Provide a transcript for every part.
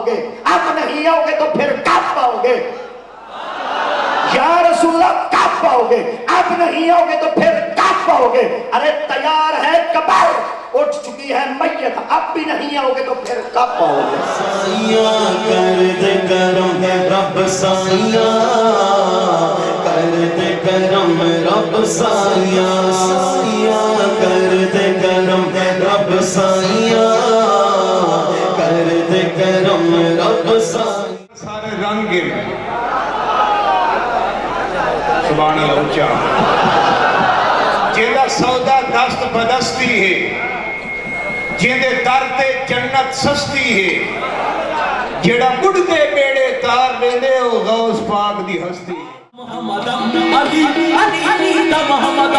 पाओगे, अब नहीं आओगे तो फिर कब पाओगे? या रसूलल्लाह कब पाओगे? अब नहीं आओगे तो फिर कब पाओगे? अरे तैयार है कबर, उठ चुकी है मैयत, अब भी नहीं आओगे तो फिर कब पाओगे? साइया कर दे करम रब साइया, कर दे करम रब साइया, साइया कर दे करम रब साइया, कर दे करम रब साइया। सारे रंग सुभान अल्लाह ऊंचा, जिंदा सौदा दस्त बदस्ती है, जिंदे दर ते जन्नत सस्ती है, जेड़ा बुढ़दे बेड़े तार लेंदे ओ गौस पाक दी हस्ती। मोहम्मद अली अली अली दा मोहम्मद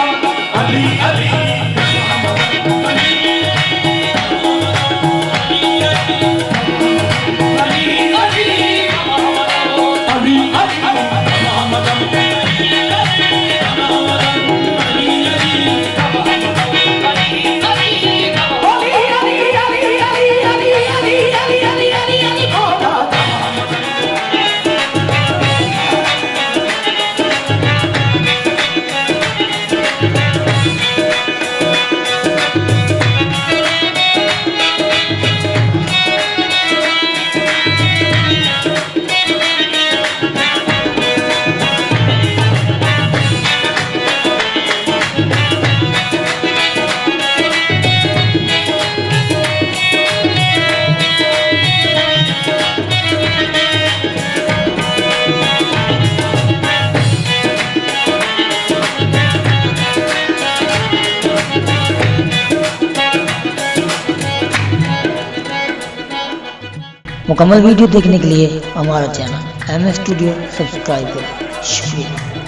अली अली मुकम्मल वीडियो देखने के लिए हमारा चैनल MS स्टूडियो सब्सक्राइब करें। शुक्रिया।